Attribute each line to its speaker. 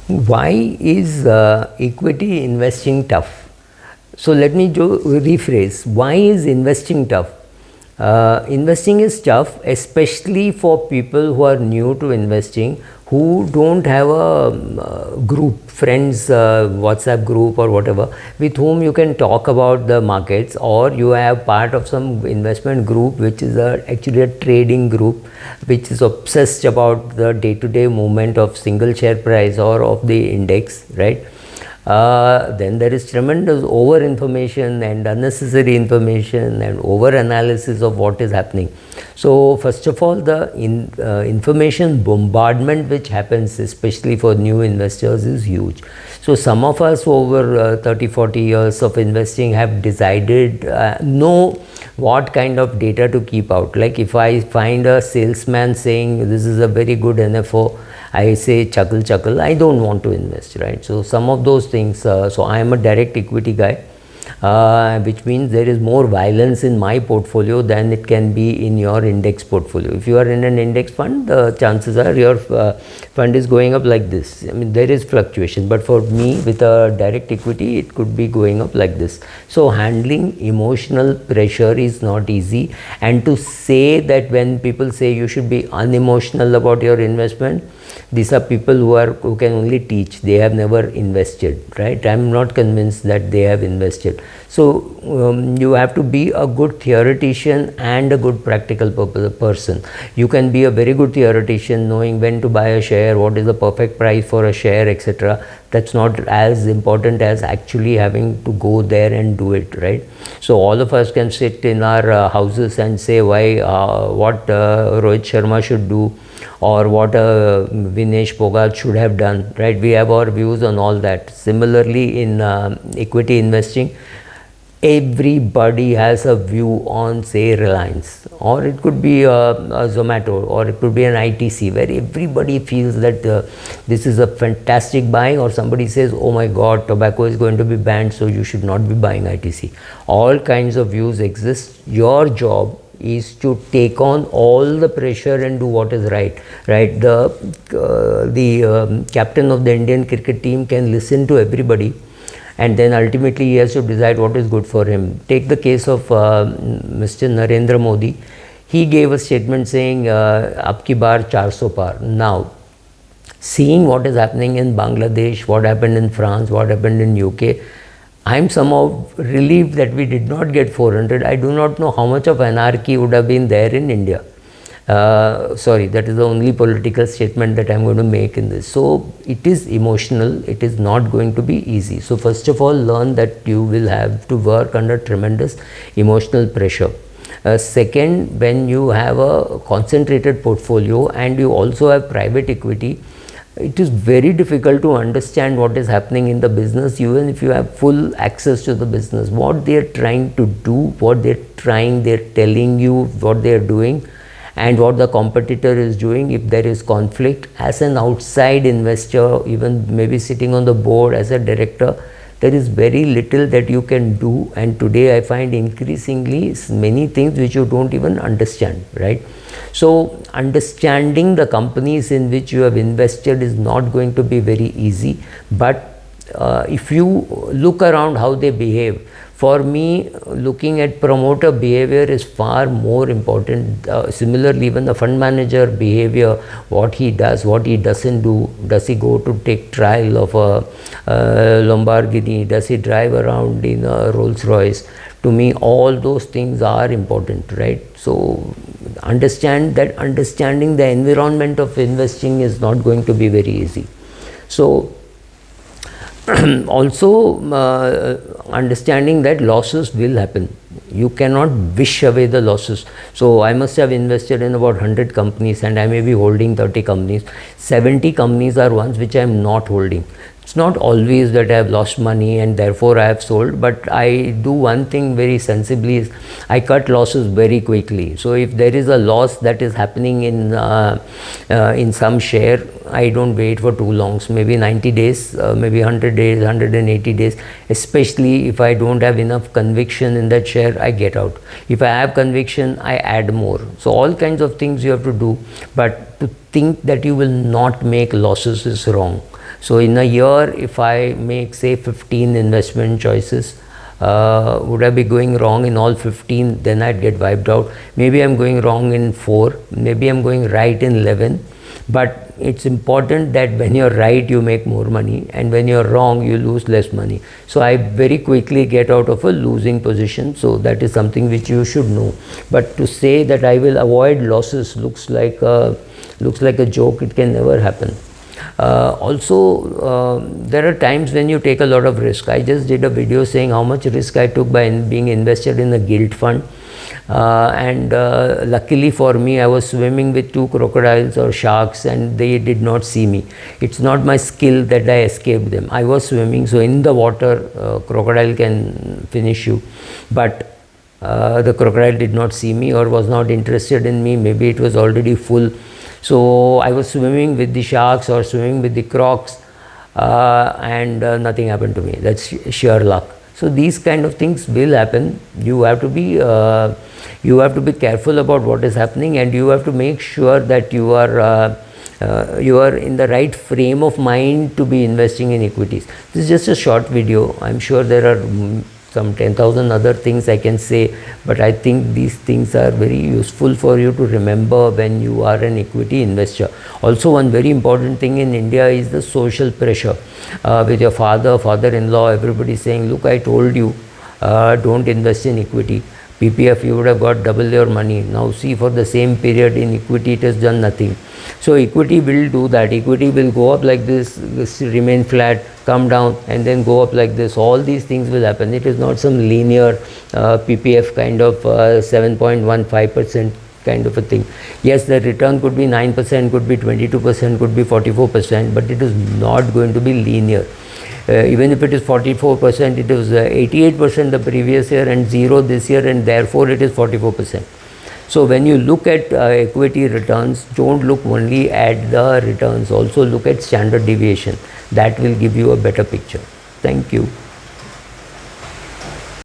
Speaker 1: Why is equity investing tough? So let me rephrase. Why is investing tough? Investing is tough, especially for people who are new to investing, who don't have a group, friends, WhatsApp group or whatever, with whom you can talk about the markets, or you have part of some investment group which is actually a trading group which is obsessed about the day-to-day movement of single share price or of the index, right? Then there is tremendous over information and unnecessary information and over analysis of what is happening. So first of all, the information bombardment which happens, especially for new investors, is huge. So some of us over 30-40 years of investing have decided know what kind of data to keep out. Like if I find a salesman saying this is a very good NFO, I say chuckle, I don't want to invest, right? So some of those things, so I am a direct equity guy, which means there is more violence in my portfolio than it can be in your index portfolio. If you are in an index fund, the chances are your fund is going up like this. I mean, there is fluctuation, but for me with a direct equity, it could be going up like this. So handling emotional pressure is not easy. And to say that when people say you should be unemotional about your investment, these are people who can only teach. They have never invested, right? I'm not convinced that they have invested. So you have to be a good theoretician and a good practical person. You can be a very good theoretician knowing when to buy a share, what is the perfect price for a share, etc. That's not as important as actually having to go there and do it, right? So all of us can sit in our houses and say what Rohit Sharma should do, or what Vinesh Phogat should have done, right? We have our views on all that. Similarly, in equity investing, everybody has a view on, say, Reliance, or it could be a Zomato, or it could be an ITC, where everybody feels that this is a fantastic buy, or somebody says, oh my god, tobacco is going to be banned, so you should not be buying ITC. All kinds of views exist. Your job is to take on all the pressure and do what is right. The captain of the Indian cricket team can listen to everybody, and then ultimately he has to decide what is good for him. Take the case of Mr. Narendra Modi. He gave a statement saying, "Abki baar 400 par." Now, seeing what is happening in Bangladesh, what happened in France, what happened in UK, I'm somehow relieved that we did not get 400. I do not know how much of anarchy would have been there in India. Sorry, that is the only political statement that I'm going to make in this. So it is emotional. It is not going to be easy. So first of all, learn that you will have to work under tremendous emotional pressure. Second, when you have a concentrated portfolio and you also have private equity, it is very difficult to understand what is happening in the business, even if you have full access to the business. What they are trying to do, they're telling you what they are doing, and what the competitor is doing. If there is conflict, as an outside investor, even maybe sitting on the board as a director, there is very little that you can do. And today I find increasingly many things which you don't even understand, right? So understanding the companies in which you have invested is not going to be very easy, but if you look around how they behave, for me, looking at promoter behavior is far more important. Similarly, even the fund manager behavior, what he does, what he doesn't do. Does he go to take trial of a Lamborghini? Does he drive around in a Rolls Royce? To me, all those things are important, right? So understanding the environment of investing is not going to be very easy. So also understanding that losses will happen. You cannot wish away the losses. So I must have invested in about 100 companies, and I may be holding 30 companies. 70 companies are ones which I am not holding. It's not always that I have lost money and therefore I have sold, but I do one thing very sensibly, is I cut losses very quickly. So if there is a loss that is happening in some share, I don't wait for too long. So maybe 90 days, maybe 100 days, 180 days, especially if I don't have enough conviction in that share, I get out. If I have conviction, I add more. So all kinds of things you have to do, but to think that you will not make losses is wrong. So in a year, if I make say 15 investment choices, would I be going wrong in all 15? Then I'd get wiped out. Maybe I'm going wrong in 4, maybe I'm going right in 11. But it's important that when you're right, you make more money, and when you're wrong, you lose less money. So I very quickly get out of a losing position. So that is something which you should know. But to say that I will avoid losses looks like a joke. It can never happen. Also, there are times when you take a lot of risk. I just did a video saying how much risk I took by being invested in a gilt fund. And luckily for me, I was swimming with 2 crocodiles or sharks, and they did not see me. It's not my skill that I escaped them. I was swimming, so in the water, crocodile can finish you. But the crocodile did not see me or was not interested in me. Maybe it was already full. So I was swimming with the sharks or swimming with the crocs, and nothing happened to me. That's sheer luck. So these kind of things will happen. You have to be careful about what is happening, and you have to make sure that you are in the right frame of mind to be investing in equities. This is just a short video. I'm sure there are some 10,000 other things I can say, but I think these things are very useful for you to remember when you are an equity investor. Also, one very important thing in India is the social pressure. With your father-in-law, everybody saying, look, I told you, don't invest in equity. PPF, you would have got double your money. Now see, for the same period in equity, it has done nothing. So equity will do that. Equity will go up like this, remain flat, come down, and then go up like this. All these things will happen. It is not some linear PPF kind of 7.15% kind of a thing. Yes, the return could be 9%, could be 22%, could be 44%, but it is not going to be linear. Even if it is 44%, it is 88% the previous year and 0 this year, and therefore it is 44%. So when you look at equity returns, don't look only at the returns, also look at standard deviation. That will give you a better picture. Thank you.